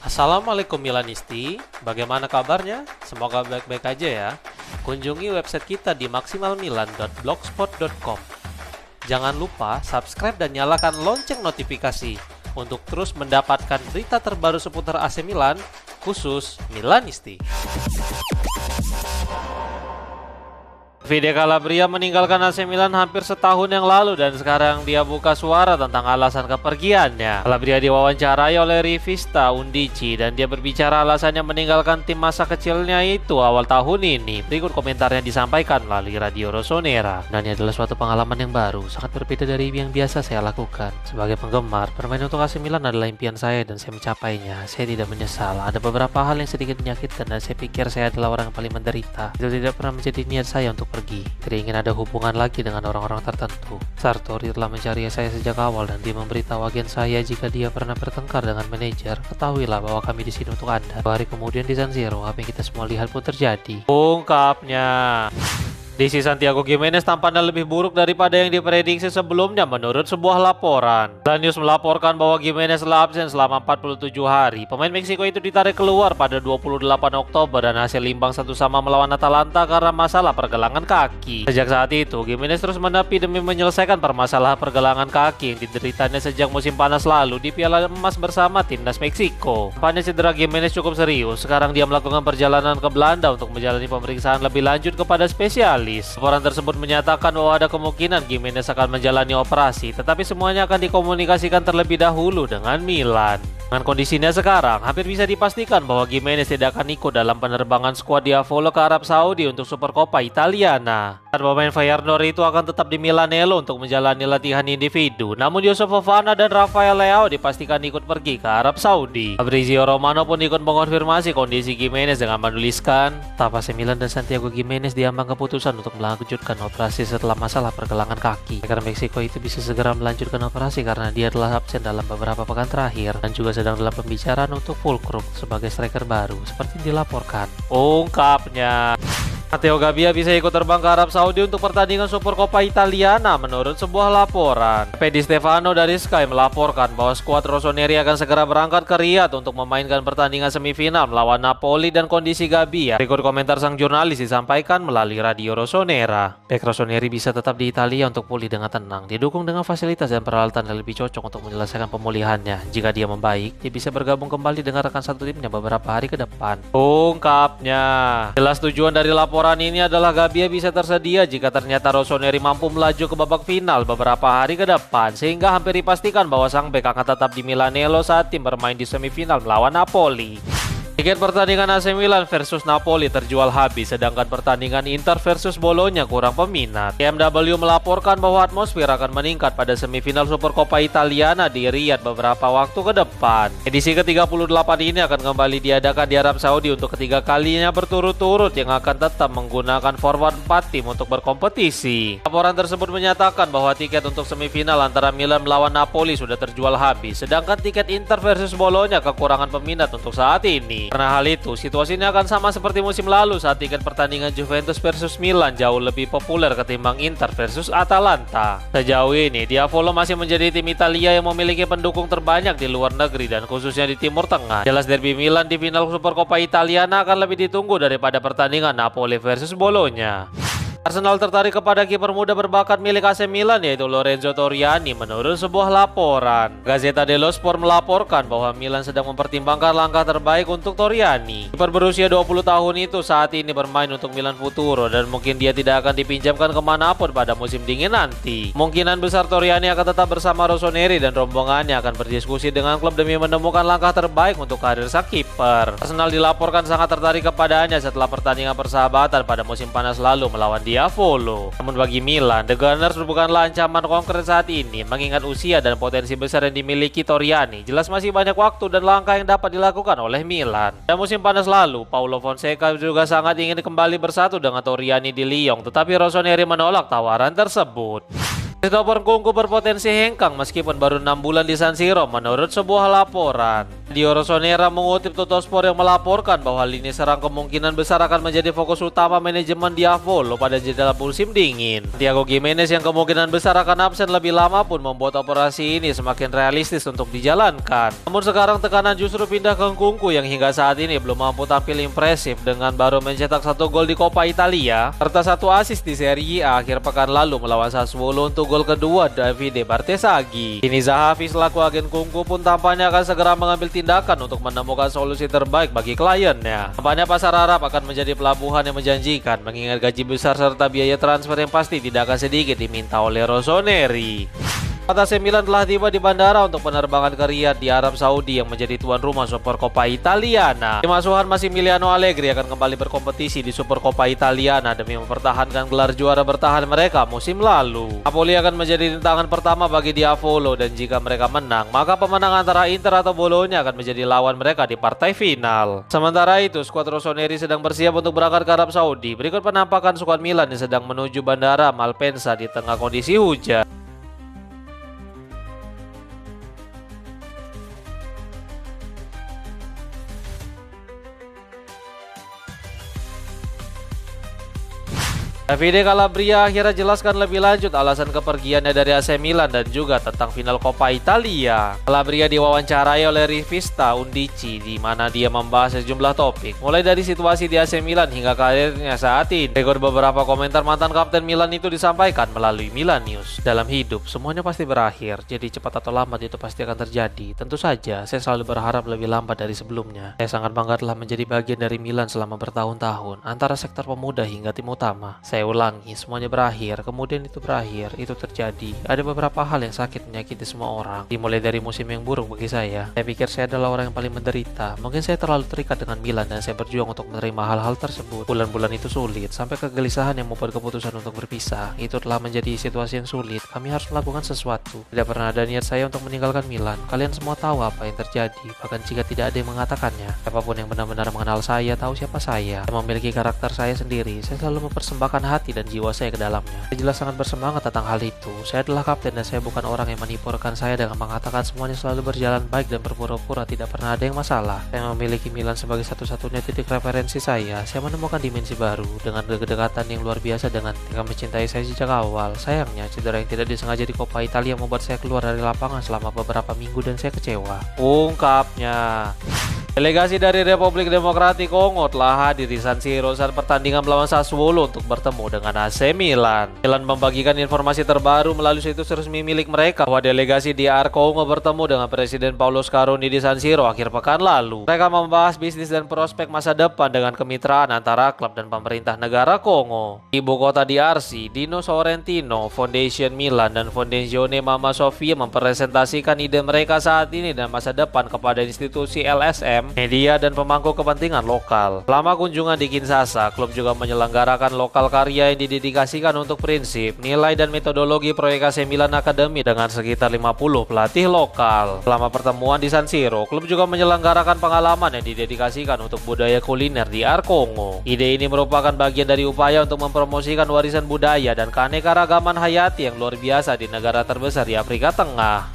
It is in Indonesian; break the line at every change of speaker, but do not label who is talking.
Assalamualaikum Milanisti, bagaimana kabarnya? Semoga baik-baik aja ya. Kunjungi website kita di maksimalmilan.blogspot.com. Jangan lupa subscribe dan nyalakan lonceng notifikasi untuk terus mendapatkan berita terbaru seputar AC Milan, khusus Milanisti. Davide Calabria meninggalkan AC Milan hampir setahun yang lalu dan sekarang dia buka suara tentang alasan kepergiannya. Calabria diwawancarai oleh Rivista Undici dan dia berbicara alasannya meninggalkan tim masa kecilnya itu awal tahun ini. Berikut komentarnya disampaikan melalui Radio Rossonera. Dan ini adalah suatu pengalaman yang baru, sangat berbeda dari yang biasa saya lakukan. Sebagai penggemar, bermain untuk AC Milan adalah impian saya dan saya mencapainya. Saya tidak menyesal. Ada beberapa hal yang sedikit menyakitkan dan saya pikir saya adalah orang yang paling menderita. Itu tidak pernah menjadi niat saya untuk pergi. Tidak ingin ada hubungan lagi dengan orang-orang tertentu. Sartori telah mencari saya sejak awal dan dia memberitahu agen saya jika dia pernah bertengkar dengan manajer. Ketahuilah bahwa kami di sini untuk Anda. 2 hari kemudian di San Siro, apa yang kita semua lihat pun terjadi. Ungkapnya. Di Santiago Gimenez tampaknya lebih buruk daripada yang diprediksi sebelumnya menurut sebuah laporan. The News melaporkan bahwa Gimenez telah absen selama 47 hari. Pemain Meksiko itu ditarik keluar pada 28 Oktober dan hasil imbang 1-1 melawan Atalanta karena masalah pergelangan kaki. Sejak saat itu, Gimenez terus menepi demi menyelesaikan permasalahan pergelangan kaki yang dideritanya sejak musim panas lalu di Piala Emas bersama timnas Meksiko. Tampaknya cedera Gimenez cukup serius. Sekarang dia melakukan perjalanan ke Belanda untuk menjalani pemeriksaan lebih lanjut kepada spesialis. Laporan tersebut menyatakan bahwa ada kemungkinan Gimenez akan menjalani operasi, tetapi semuanya akan dikomunikasikan terlebih dahulu dengan Milan. Dengan kondisinya sekarang, hampir bisa dipastikan bahwa Gimenez tidak akan ikut dalam penerbangan skuad Diavolo ke Arab Saudi untuk Supercoppa Italiana. Dan pemain Feyenoord itu akan tetap di Milanello untuk menjalani latihan individu. Namun Yusuf Fofana dan Rafael Leao dipastikan ikut pergi ke Arab Saudi. Fabrizio Romano pun ikut mengonfirmasi kondisi Gimenez dengan menuliskan, "Staf AC Milan dan Santiago Gimenez diambang keputusan untuk melanjutkan operasi setelah masalah pergelangan kaki. Agar Meksiko itu bisa segera melanjutkan operasi karena dia telah absen dalam beberapa pekan terakhir dan juga sedang dalam pembicaraan untuk Fulkrug sebagai striker baru seperti dilaporkan." Ungkapnya. Matteo Gabbia bisa ikut terbang ke Arab Saudi untuk pertandingan Supercoppa Italiana menurut sebuah laporan. Di Stefano dari Sky melaporkan bahwa skuad Rossoneri akan segera berangkat ke Riyadh untuk memainkan pertandingan semifinal melawan Napoli dan kondisi Gabbia. Berikut komentar sang jurnalis disampaikan melalui Radio Rossonera. Bek Rossoneri bisa tetap di Italia untuk pulih dengan tenang, didukung dengan fasilitas dan peralatan yang lebih cocok untuk menyelesaikan pemulihannya. Jika dia membaik, dia bisa bergabung kembali dengan rekan satu timnya beberapa hari ke depan. Ungkapnya. Jelas tujuan dari laporan ini adalah Gabbia bisa tersedia jika ternyata Rossoneri mampu melaju ke babak final beberapa hari ke depan, sehingga hampir dipastikan bahwa sang bek akan tetap di Milanello saat tim bermain di semifinal melawan Napoli. Tiket pertandingan AC Milan versus Napoli terjual habis, sedangkan pertandingan Inter versus Bologna kurang peminat. BMW melaporkan bahwa atmosfer akan meningkat pada semifinal Supercoppa Italiana di Riyadh beberapa waktu ke depan. Edisi ke-38 ini akan kembali diadakan di Arab Saudi untuk ketiga kalinya berturut-turut yang akan tetap menggunakan forward 4 tim untuk berkompetisi. Laporan tersebut menyatakan bahwa tiket untuk semifinal antara Milan melawan Napoli sudah terjual habis, sedangkan tiket Inter versus Bologna kekurangan peminat untuk saat ini. Karena hal itu, situasi ini akan sama seperti musim lalu saat tiket pertandingan Juventus versus Milan jauh lebih populer ketimbang Inter versus Atalanta. Sejauh ini, Diavolo masih menjadi tim Italia yang memiliki pendukung terbanyak di luar negeri dan khususnya di Timur Tengah. Jelas derby Milan di final Supercoppa Italiana akan lebih ditunggu daripada pertandingan Napoli versus Bologna. Arsenal tertarik kepada kiper muda berbakat milik AC Milan yaitu Lorenzo Toriani menurut sebuah laporan. Gazzetta dello Sport melaporkan bahwa Milan sedang mempertimbangkan langkah terbaik untuk Toriani. Kiper berusia 20 tahun itu saat ini bermain untuk Milan Futuro dan mungkin dia tidak akan dipinjamkan kemanapun pada musim dingin nanti. Kemungkinan besar Toriani akan tetap bersama Rossoneri dan rombongannya akan berdiskusi dengan klub demi menemukan langkah terbaik untuk karir sang kiper. Arsenal dilaporkan sangat tertarik kepadanya setelah pertandingan persahabatan pada musim panas lalu melawan Diavolo. Namun bagi Milan, The Gunners bukanlah ancaman konkret saat ini, mengingat usia dan potensi besar yang dimiliki Toriani. Jelas masih banyak waktu dan langkah yang dapat dilakukan oleh Milan. Dan musim panas lalu, Paulo Fonseca juga sangat ingin kembali bersatu dengan Toriani di Lyon, tetapi Rossoneri menolak tawaran tersebut. Christopher Nkunku berpotensi hengkang meskipun baru 6 bulan di San Siro menurut sebuah laporan. Dio Rossonera mengutip Tuttosport yang melaporkan bahwa lini serang kemungkinan besar akan menjadi fokus utama manajemen Diavolo pada jeda musim dingin. Thiago Gimenez yang kemungkinan besar akan absen lebih lama pun membuat operasi ini semakin realistis untuk dijalankan. Namun sekarang tekanan justru pindah ke Nkunku yang hingga saat ini belum mampu tampil impresif dengan baru mencetak 1 gol di Coppa Italia serta 1 assist di Serie A akhir pekan lalu melawan Sassuolo untuk gol kedua Davide Bartesaghi. Kini Zahavi selaku agen Nkunku pun tampaknya akan segera mengambil tindakan untuk menemukan solusi terbaik bagi kliennya. Tampaknya pasar Arab akan menjadi pelabuhan yang menjanjikan mengingat gaji besar serta biaya transfer yang pasti tidak akan sedikit diminta oleh Rossoneri. AC Milan telah tiba di bandara untuk penerbangan ke Riyadh di Arab Saudi yang menjadi tuan rumah Supercoppa Italiana. Tim asuhan Massimiliano Allegri akan kembali berkompetisi di Supercoppa Italiana demi mempertahankan gelar juara bertahan mereka musim lalu. Napoli akan menjadi rintangan pertama bagi Diavolo dan jika mereka menang, maka pemenang antara Inter atau Bologna akan menjadi lawan mereka di partai final. Sementara itu, skuad Rossoneri sedang bersiap untuk berangkat ke Arab Saudi. Berikut penampakan skuad Milan yang sedang menuju bandara Malpensa di tengah kondisi hujan. Davide Calabria akhirnya jelaskan lebih lanjut alasan kepergiannya dari AC Milan dan juga tentang final Coppa Italia. Calabria diwawancarai oleh Rivista Undici di mana dia membahas sejumlah topik, mulai dari situasi di AC Milan hingga karirnya saat ini. Berikut beberapa komentar mantan kapten Milan itu disampaikan melalui Milan News. Dalam hidup, semuanya pasti berakhir, jadi cepat atau lambat itu pasti akan terjadi. Tentu saja, saya selalu berharap lebih lambat dari sebelumnya. Saya sangat bangga telah menjadi bagian dari Milan selama bertahun-tahun, antara sektor pemuda hingga tim utama. Saya ulangi, semuanya berakhir, kemudian itu berakhir, itu terjadi. Ada beberapa hal yang sakit menyakiti semua orang, dimulai dari musim yang buruk bagi saya. Saya pikir saya adalah orang yang paling menderita. Mungkin saya terlalu terikat dengan Milan dan saya berjuang untuk menerima hal-hal tersebut. Bulan-bulan itu sulit, sampai kegelisahan yang membuat keputusan untuk berpisah. Itu telah menjadi situasi yang sulit. Kami harus melakukan sesuatu. Tidak pernah ada niat saya untuk meninggalkan Milan. Kalian semua tahu apa yang terjadi, bahkan jika tidak ada yang mengatakannya. Siapapun yang benar-benar mengenal saya tahu siapa saya. Saya memiliki karakter saya sendiri. Saya selalu mempersembahkan hati dan jiwa saya ke dalamnya. Saya jelas sangat bersemangat tentang hal itu. Saya adalah kapten dan saya bukan orang yang menipu rekan saya dengan mengatakan semuanya selalu berjalan baik dan berpura-pura tidak pernah ada yang masalah. Saya memiliki Milan sebagai satu-satunya titik referensi saya. Saya menemukan dimensi baru dengan kedekatan yang luar biasa dengan yang mencintai saya sejak awal. Sayangnya, cedera yang tidak disengaja di Coppa Italia membuat saya keluar dari lapangan selama beberapa minggu dan saya kecewa. Ungkapnya. Delegasi dari Republik Demokratik Kongo telah hadir di San Siro saat pertandingan melawan Sassuolo untuk bertemu dengan AC Milan. Milan membagikan informasi terbaru melalui situs resmi milik mereka bahwa delegasi DR Kongo bertemu dengan Presiden Paolo Scaroni di San Siro akhir pekan lalu. Mereka membahas bisnis dan prospek masa depan dengan kemitraan antara klub dan pemerintah negara Kongo. Ibu kota DRC, Dino Sorrentino, Foundation Milan, dan Fondazione Mama Sofia mempresentasikan ide mereka saat ini dan masa depan kepada institusi LSM, media, dan pemangku kepentingan lokal. Selama kunjungan di Kinshasa, klub juga menyelenggarakan lokal karya yang didedikasikan untuk prinsip, nilai, dan metodologi proyek AC Milan Academy dengan sekitar 50 pelatih lokal. Selama pertemuan di San Siro, klub juga menyelenggarakan pengalaman yang didedikasikan untuk budaya kuliner di DR Kongo. Ide ini merupakan bagian dari upaya untuk mempromosikan warisan budaya dan keanekaragaman hayati yang luar biasa di negara terbesar di Afrika Tengah.